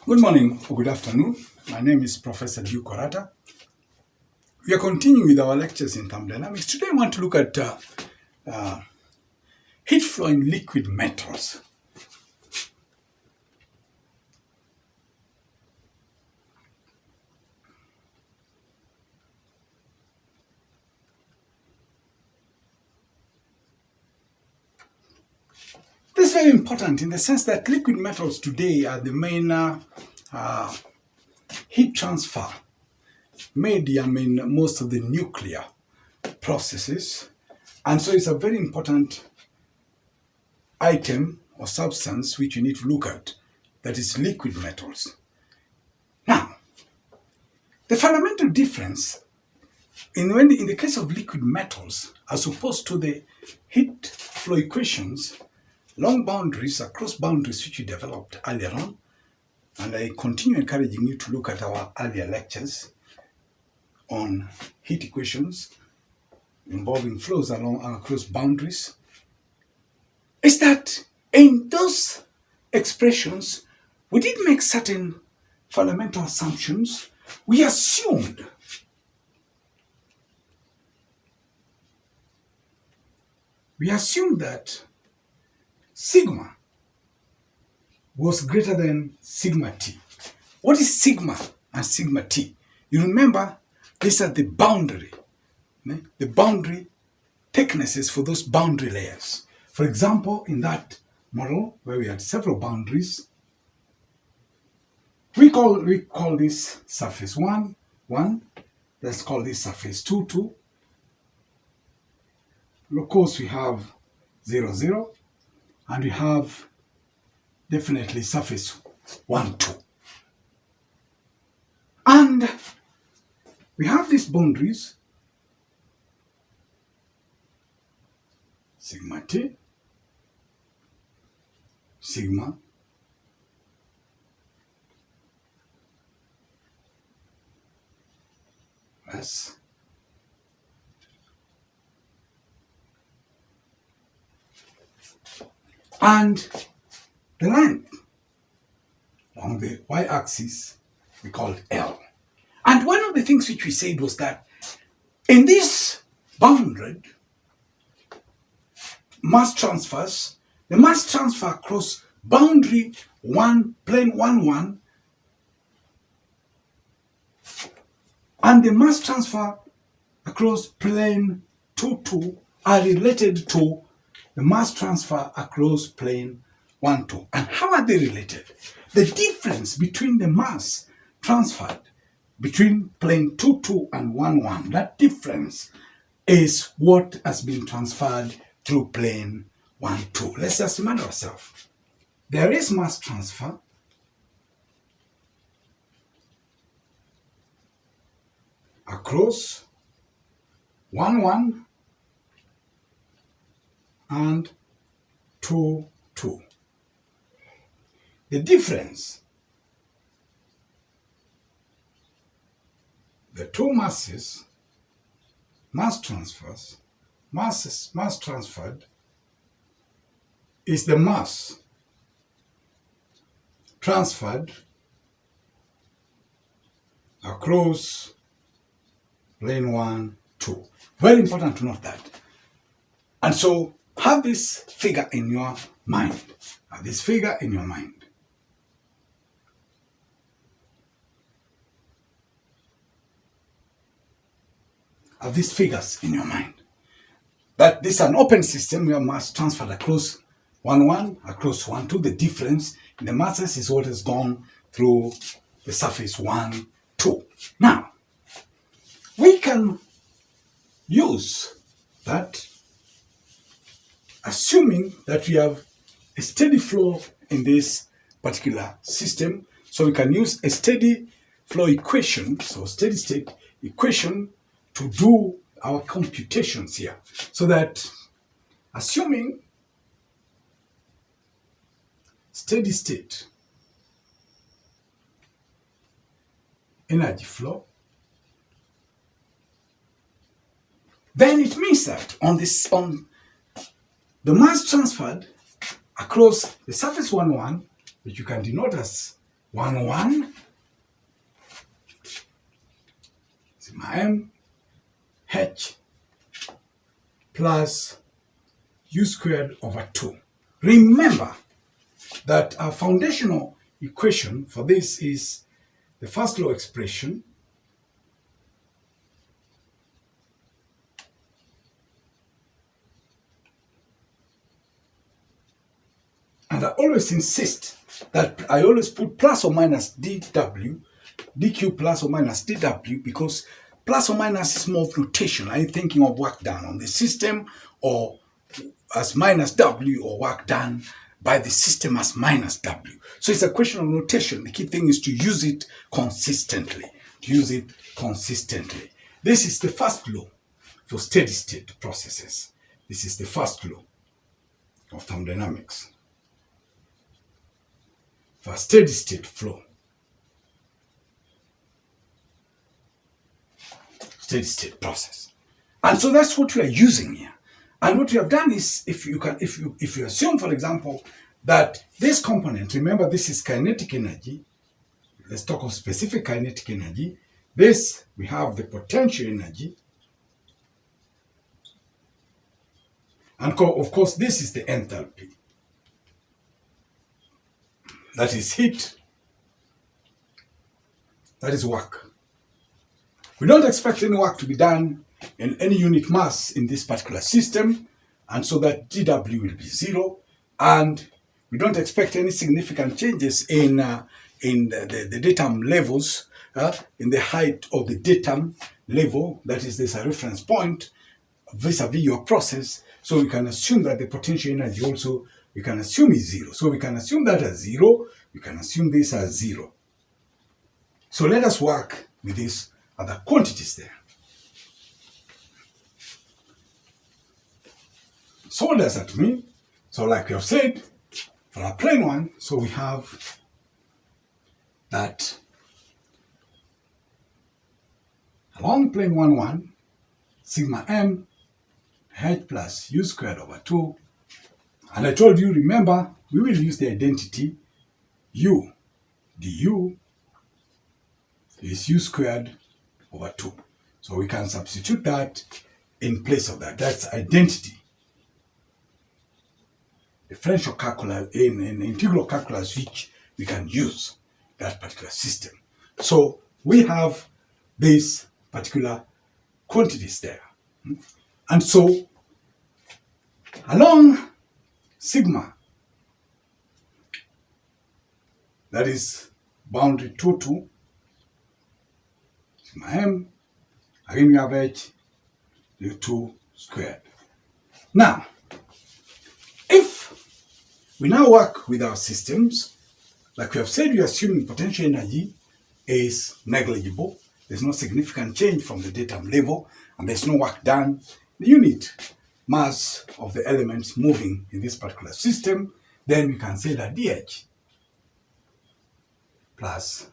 Good morning or good afternoon. My name is Professor Duke Orata. We are continuing with our lectures in thermodynamics. Today I want to look at heat flow in liquid metals. This is very important in the sense that liquid metals today are the main heat transfer medium in most of the nuclear processes. And so it's a very important item or substance which you need to look at, that is liquid metals. Now, the fundamental difference in the case of liquid metals, as opposed to the heat flow equations, long boundaries are cross boundaries which we developed earlier on, and I continue encouraging you to look at our earlier lectures on heat equations involving flows across boundaries, is that in those expressions we did make certain fundamental assumptions. We assumed that sigma was greater than sigma t. What is sigma and sigma t? You remember, these are the boundary thicknesses for those boundary layers. For example, in that model where we had several boundaries, we call this surface 1, 1. Let's call this surface 2, 2. Of course, we have 0, 0. And we have definitely surface 1, 2. And we have these boundaries, sigma t, sigma, s, and the length along the y-axis we call L. And one of the things which we said was that in this bounded mass transfers, the mass transfer across boundary 1, plane 1, 1, and the mass transfer across plane 2, 2 are related to the mass transfer across plane 1, 2. And how are they related? The difference between the mass transferred between plane 2, 2 and 1, 1, that difference is what has been transferred through plane 1, 2. Let's just remind ourselves. There is mass transfer across 1, 1 and 2, 2. The difference, the two masses, mass transferred is the mass transferred across plane 1, 2. Very important to note that. And so have this figure in your mind. Have this figure in your mind. Have these figures in your mind. That this is an open system where mass transferred across 1, 1, across 1, 2. The difference in the masses is what has gone through the surface 1, 2. Now, we can use that assuming that we have a steady flow in this particular system. So we can use a steady flow equation, so steady state equation, to do our computations here. So that assuming steady state energy flow, then it means that on the mass transferred across the surface 1, 1, which you can denote as 1 sigma m h plus u squared over 2. Remember that our foundational equation for this is the first law expression and I always insist that I always put plus or minus dw, dq plus or minus dw, because plus or minus is more of notation. Are you thinking of work done on the system or as minus w, or work done by the system as minus w? So it's a question of notation. The key thing is to use it consistently. This is the first law for steady state processes. This is the first law of thermodynamics for a steady state flow. Steady state process. And so that's what we are using here. And what we have done is, if you assume, for example, that this component, remember this is kinetic energy. Let's talk of specific kinetic energy. This, we have the potential energy. And of course, this is the enthalpy. That is heat. That is work. We don't expect any work to be done in any unit mass in this particular system, and so that dW will be 0, and we don't expect any significant changes in the datum levels, in the height of the datum level, that is this reference point, vis-a-vis your process. So we can assume that the potential energy also, we can assume is 0. So we can assume that as 0, we can assume this as 0. So let us work with these other quantities there. So what does that mean? So like we have said, for our plane one, so we have that along plane 1, 1, sigma m h plus u squared over 2. And I told you, remember, we will use the identity u du is u squared over 2. So we can substitute that in place of that. That's identity. Differential calculus, in integral calculus, which we can use that particular system. So we have these particular quantities there. And so along sigma, that is boundary 2, 2, sigma m, again we have h u2 squared. Now, if we now work with our systems, like we have said, we are assuming potential energy is negligible. There's no significant change from the datum level, and there's no work done. The unit mass of the elements moving in this particular system, then we can say that dH plus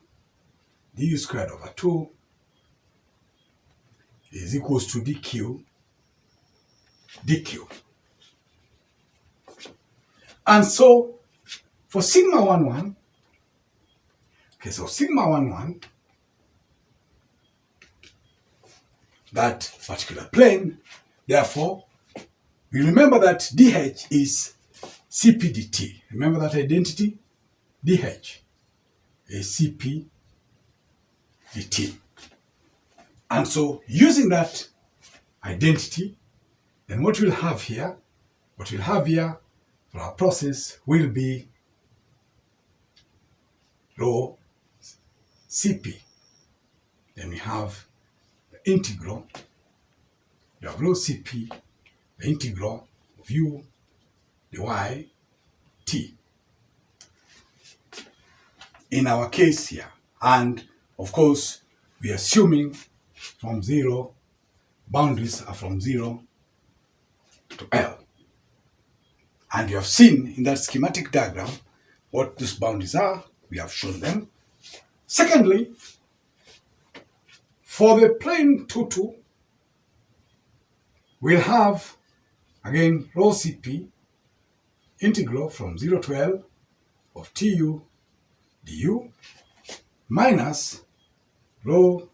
du squared over 2 is equals to dq. And so for sigma 1, 1, okay, so sigma 1, 1, that particular plane, therefore, we remember that dH is Cp dt. Remember that identity? dH is Cp dt. And so using that identity, then what we'll have here for our process will be rho Cp. Then we have the integral. You have rho Cp, the integral of u dy t. In our case here, and of course, we are assuming from 0, boundaries are from 0 to L. And you have seen in that schematic diagram what these boundaries are. We have shown them. Secondly, for the plane 2, 2, we'll have, again, rho Cp, integral from 0 to L of tu du minus rho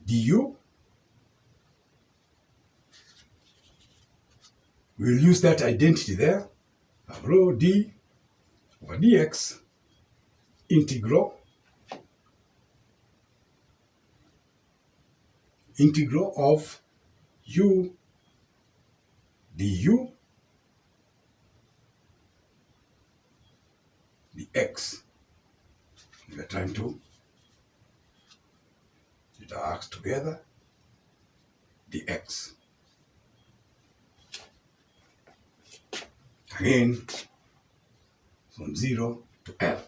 du. We'll use that identity there. Rho d over dx integral of u du dx. We are trying to get our acts together. Dx. Again, from 0 to L.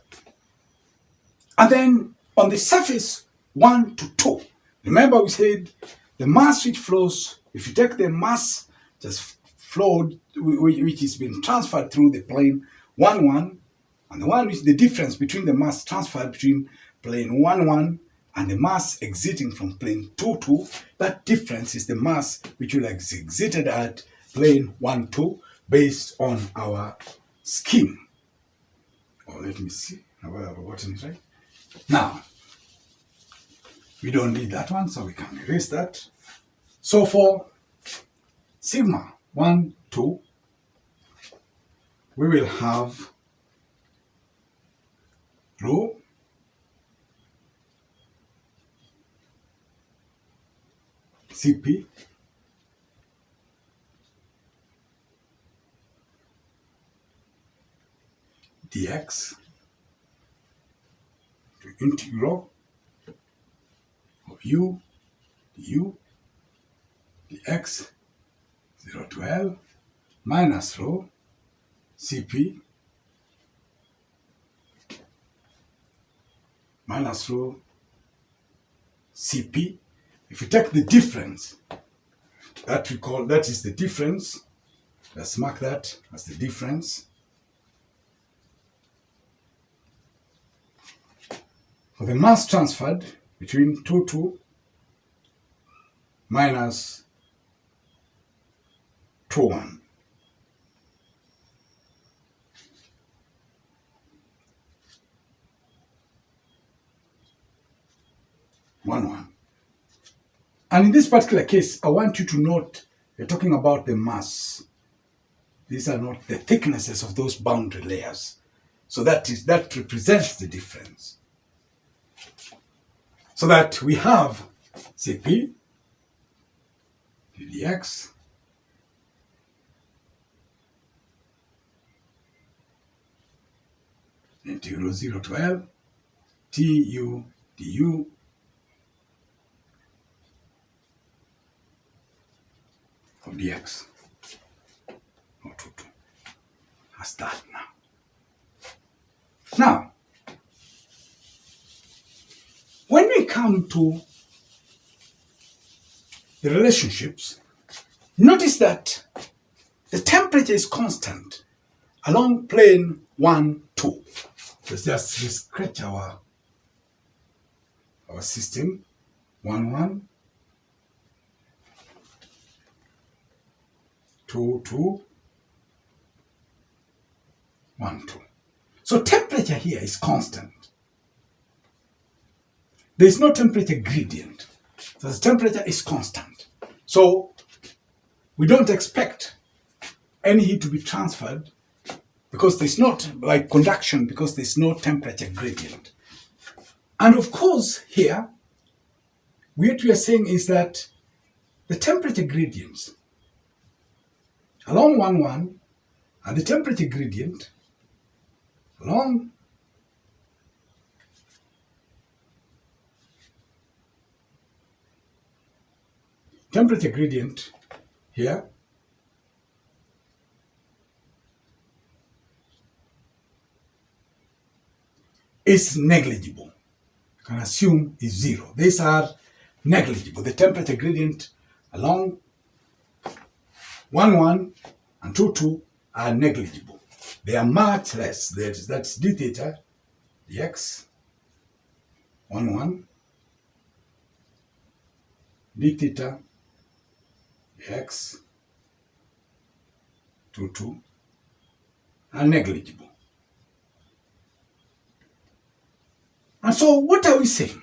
And then on the surface 1 to 2. Remember we said the mass which flows, if you take the mass just flowed, which is being transferred through the plane 1, 1, and the one which the difference between the mass transferred between plane 1, 1 and the mass exiting from plane 2, 2, that difference is the mass which will have exited at plane 1, 2 based on our scheme. Oh, let me see. Have I forgotten it, right? Now, we don't need that one, so we can erase that. So for sigma 1, 2, we will have rho Cp dx to integral of u du dx 0 to L minus rho Cp minus rho Cp. If you take the difference, that is the difference. Let's mark that as the difference. For the mass transferred between 2, 2 minus 2, 1. And in this particular case, I want you to note we're talking about the mass. These are not the thicknesses of those boundary layers. So that represents the difference. So that we have Cp dx integral 0 to L tu du of dx. That's that now. Now, when we come to the relationships, notice that the temperature is constant along plane 1, 2. Let's just scratch our system. 1, 1, 2, 2, 1, 2. So temperature here is constant. There is no temperature gradient. So the temperature is constant. So we don't expect any heat to be transferred because there's not, like conduction, because there's no temperature gradient. And of course here, what we are saying is that the temperature gradients along 1, 1 and the temperature gradient along temperature gradient here is negligible. You can assume is 0. These are negligible. The temperature gradient along 1, 1 and 2, 2 are negligible. They are much less. That's d theta dx 1, 1 d theta dx 2, 2 are negligible. And so what are we saying?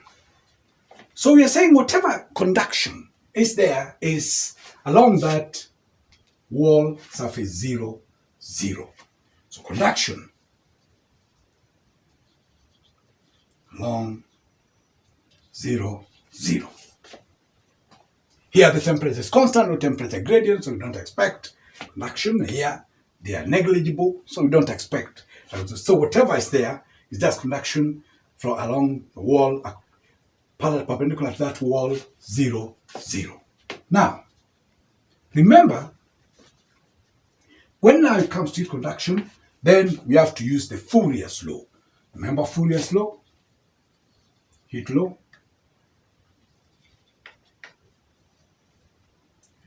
So we are saying whatever conduction is there is along that wall surface 0, 0. So conduction along 0, 0. Here the temperature is constant, no temperature gradient, so we don't expect conduction. Here they are negligible, so we don't expect. So whatever is there is just conduction from along the wall, perpendicular to that wall, 0, 0. Now, remember, when now it comes to heat conduction, then we have to use the Fourier's law. Remember Fourier's law? Heat law.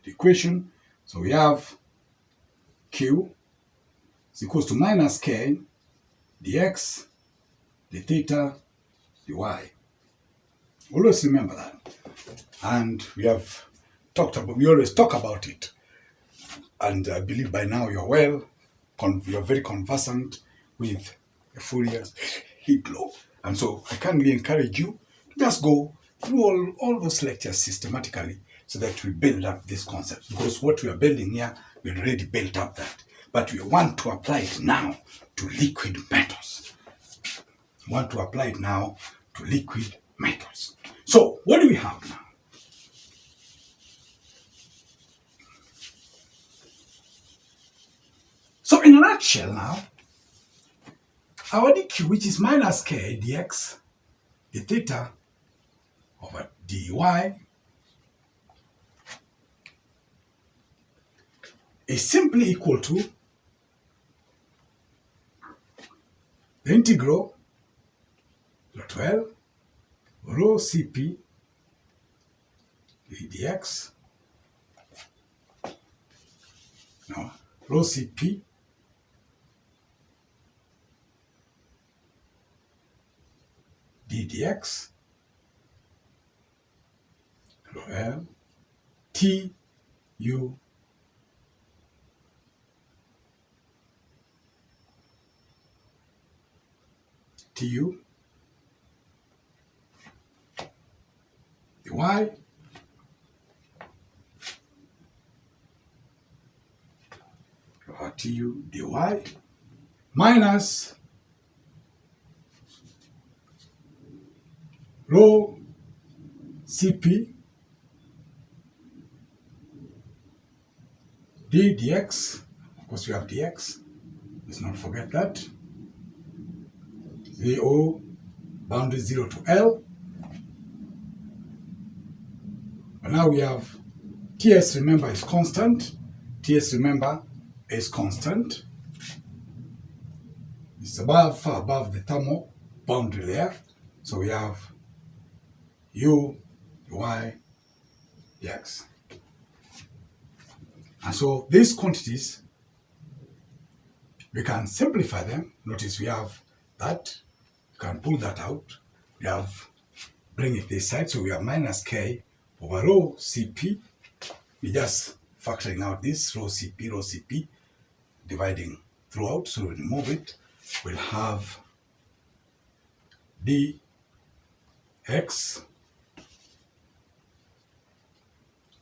The equation. So we have Q is equals to minus K dx d theta dy. Always remember that. And we always talk about it. And I believe by now you're very conversant with the Fourier's heat law. And so I kindly encourage you to just go through all those lectures systematically so that we build up this concept. Because what we are building here, we already built up that. But we want to apply it now to liquid metals. We want to apply it now to liquid metals. So what do we have now? So in a nutshell now, our dq, which is minus k dx d theta over dy, is simply equal to the integral of 12 rho Cp dx, no, rho Cp ddx rho L T U Tu dy Tu dy minus rho Cp d dx, of course we have dx, let's not forget that, VO boundary 0 to L. But now we have Ts, remember, is constant. Ts, remember, is constant. It's far above the thermal boundary layer. So we have U, Y, dx. And so these quantities, we can simplify them. Notice we have that. You can pull that out. We have, bring it this side. So we have minus K over rho Cp. We just factoring out this rho Cp, dividing throughout. So we remove it. We'll have dx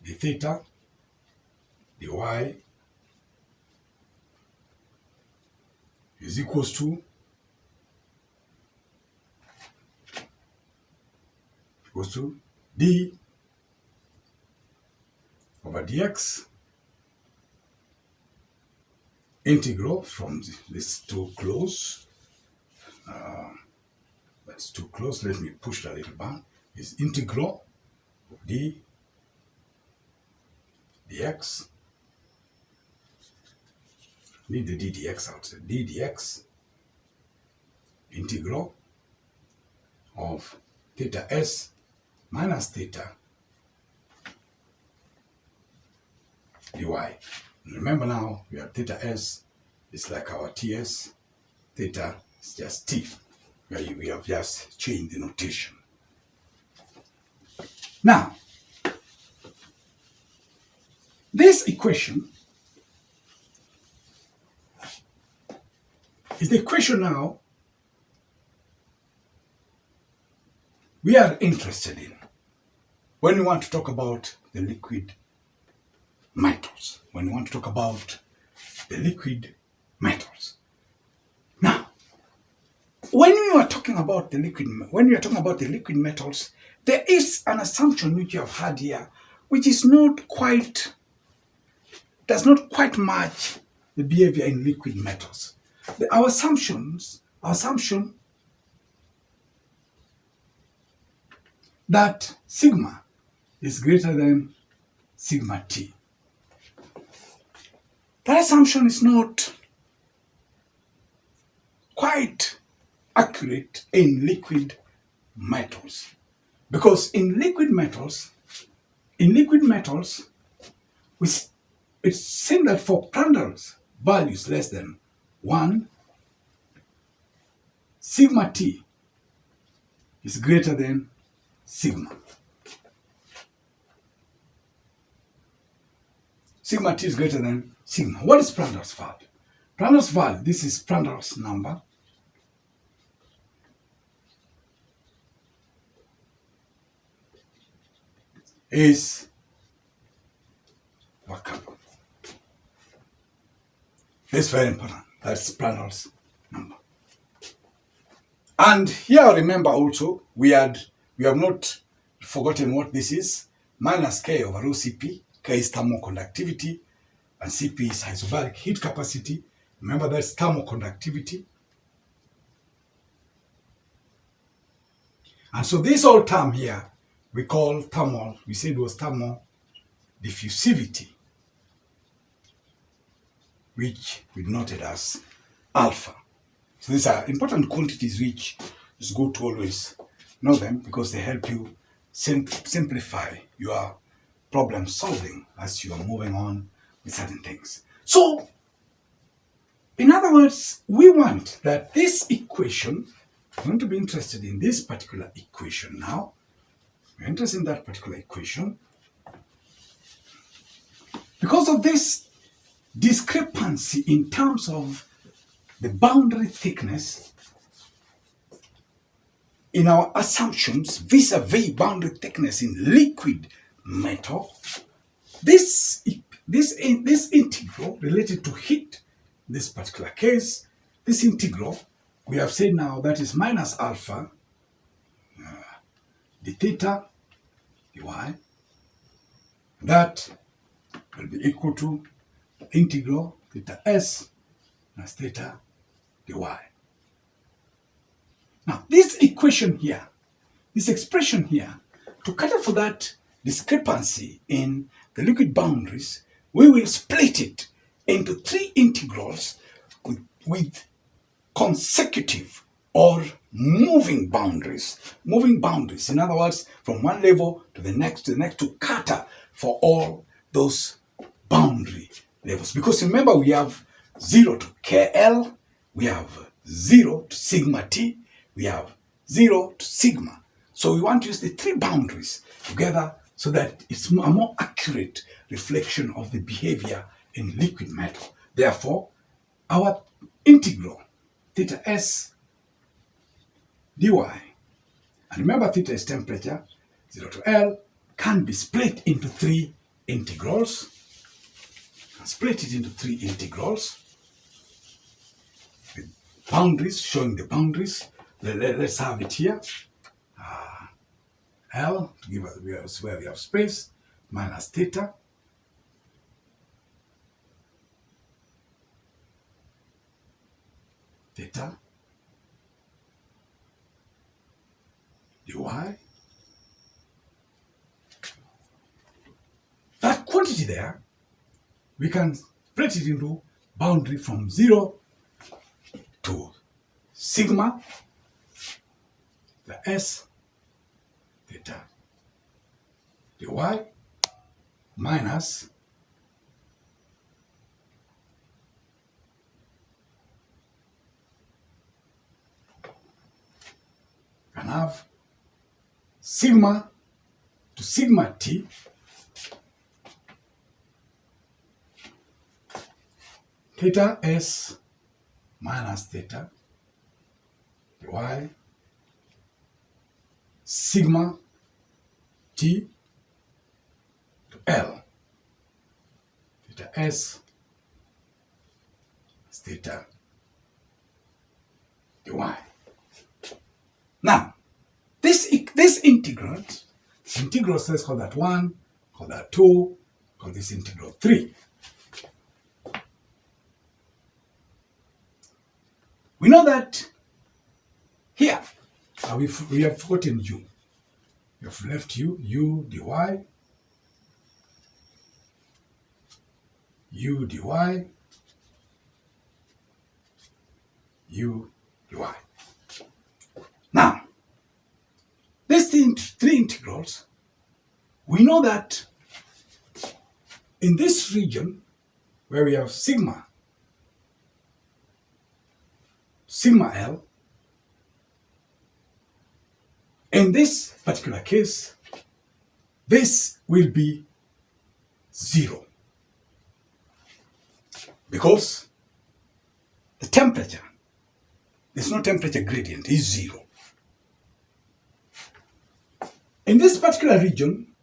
d theta dy is equals to d over dx integral from this too close. That's too close. Let me push that a little back. Is integral of d dx. Need the d dx out. So d dx integral of theta s minus theta dy. Remember now, we have theta s, it's like our Ts, theta is just T. We have just changed the notation. Now, this equation is the equation now we are interested in when we want to talk about the liquid metals. When we want to talk about the liquid metals. Now, when you are talking about the liquid metals, there is an assumption which you have had here, which is does not quite match the behavior in liquid metals. Our assumption that sigma is greater than sigma t. That assumption is not quite accurate in liquid metals, because in liquid metals, it's seen that for Prandtl values less than 1, sigma t is greater than sigma. Sigma t is greater than sigma. What is Prandtl's value? Prandtl's value, this is Prandtl's number. Is workable. It's very important. That's Prandtl's number. And here remember also, we have not forgotten what this is. Minus K over rho Cp. K is thermoconductivity and Cp is isobaric heat capacity. Remember, that's thermoconductivity. And so this whole term here we call thermal, we said it was thermal diffusivity, which we noted as alpha. So these are important quantities which is good to always know them, because they help you simplify your problem solving as you are moving on with certain things. So, in other words, we want that this equation, we're going to be interested in this particular equation now. We're interested in that particular equation. Because of this discrepancy in terms of the boundary thickness in our assumptions vis-a-vis boundary thickness in liquid metal, this integral related to heat, in this particular case, this integral, we have said now that is minus alpha d theta dy, that will be equal to integral theta s plus theta dy. Now, this equation here, this expression here, to cater for that discrepancy in the liquid boundaries, we will split it into 3 integrals with consecutive or moving boundaries. Moving boundaries, in other words, from one level to the next to cater for all those boundary levels. Because remember, we have 0 to KL, we have 0 to sigma t, we have 0 to sigma. So we want to use the 3 boundaries together so that it's a more accurate reflection of the behavior in liquid metal. Therefore, our integral theta s dy, and remember theta is temperature, 0 to L, can be split into 3 integrals. Split it into 3 integrals with boundaries, showing the boundaries. Let's have it here. L, to give us where we have space, minus theta dy, that quantity there, we can split it into boundary from 0 to sigma, the s theta dy minus can have sigma to sigma t theta s minus theta dy sigma t to L theta s theta dy. Now, this integral, let's call that 1, call that 2, call this integral 3. We know that here, we have forgotten u. We have left u dy, u dy, u dy. Now, these three integrals, we know that in this region where we have sigma L, in this particular case, this will be 0 because the temperature, there's no temperature gradient, is 0. In this particular region,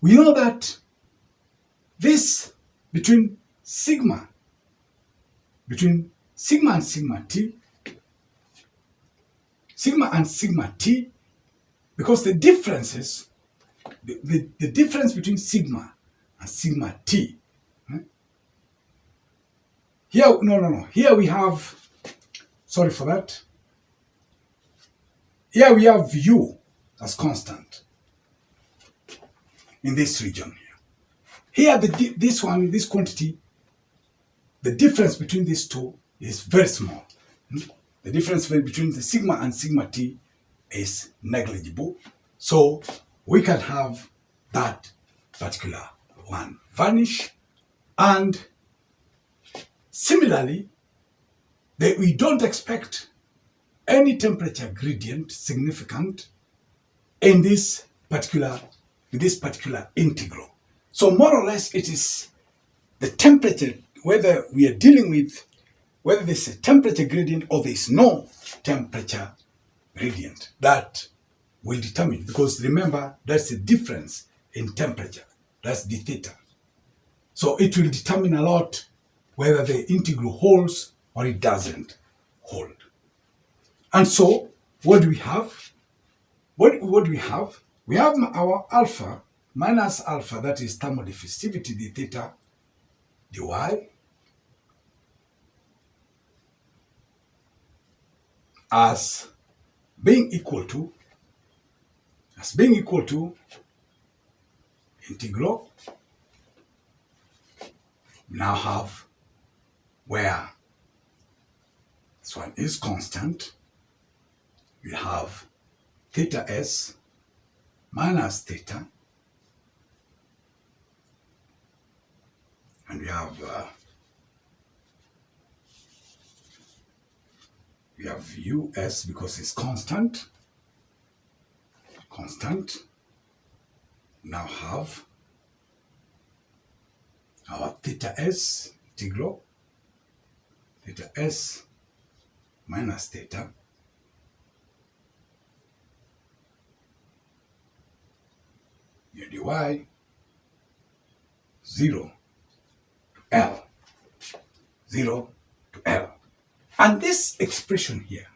we know that this between sigma and sigma t, because the differences, the difference between sigma and sigma t, here, here we have, sorry for that, here we have u as constant in this region here. Here, this quantity, the difference between these two is very small. The difference between the sigma and sigma t is negligible. So we can have that particular one vanish. And similarly, we don't expect any temperature gradient significant in this particular integral. So more or less, it is the temperature, whether we are dealing with whether there's a temperature gradient or there's no temperature gradient, that will determine, because remember, that's the difference in temperature, that's d theta. So it will determine a lot whether the integral holds or it doesn't hold. And so what do we have? What do we have? We have our alpha minus alpha, that is thermodifusivity d theta dy, as being equal to integral. We now have where this one is constant, we have theta s minus theta, and we have us because it's constant. Now have our theta s integral, theta s minus theta, u dy 0 to L, 0 to L. And this expression here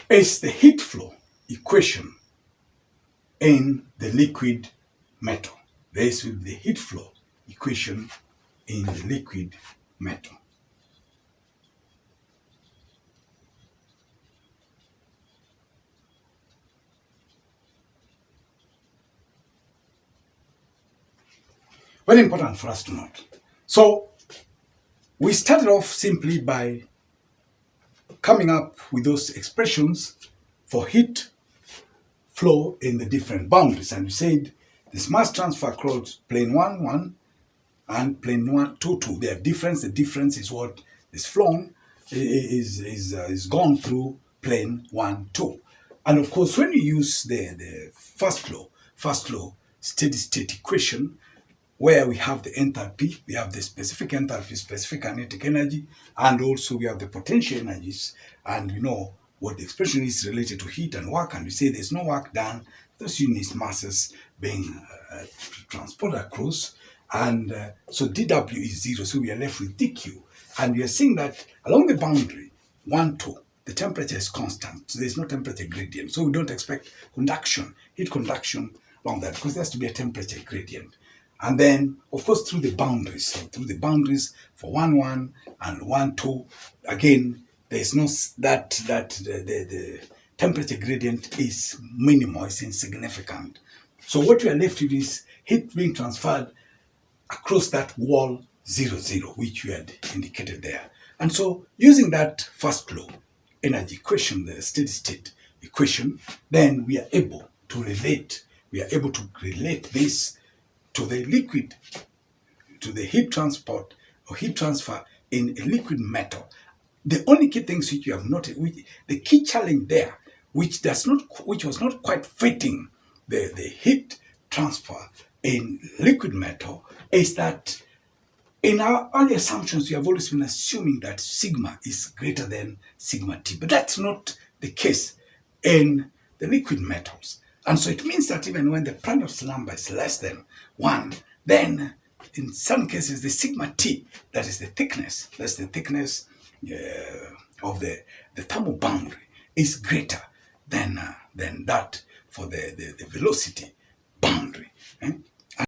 is the heat flow equation in the liquid metal. This will be the heat flow equation in the liquid metal. Very important for us to note. So we started off simply by coming up with those expressions for heat flow in the different boundaries, and we said this mass transfer across plane 1, 1 and plane 1, 2, 2. Their difference, the difference is what is flown, is gone through plane 1, 2. And of course, when you use the first law, first law steady state equation, where we have the enthalpy, we have the specific enthalpy, specific kinetic energy, and also we have the potential energies, and we know what the expression is related to heat and work, and we say there's no work done, those units masses being transported across, and so dW is 0, so we are left with dQ, and we are seeing that along the boundary 1, 2, the temperature is constant, so there's no temperature gradient, so we don't expect conduction, heat conduction along that, because there has to be a temperature gradient. And then, of course, through the boundaries. So through the boundaries for 1, 1 and 1, 2, again, there's no the temperature gradient is minimal, it's insignificant. So what we are left with is heat being transferred across that wall 0, 0, which we had indicated there. And so using that first law energy equation, the steady state equation, then we are able to relate this to the liquid, to the heat transport or heat transfer in a liquid metal. The only key things which you have noted, the key challenge there, which was not quite fitting the heat transfer in liquid metal, is that in our early assumptions, we have always been assuming that sigma is greater than sigma t, but that's not the case in the liquid metals. And so it means that even when the Prandtl number is less than 1, then in some cases the sigma t, that is the thickness, of the thermal boundary, is greater than that for the velocity boundary.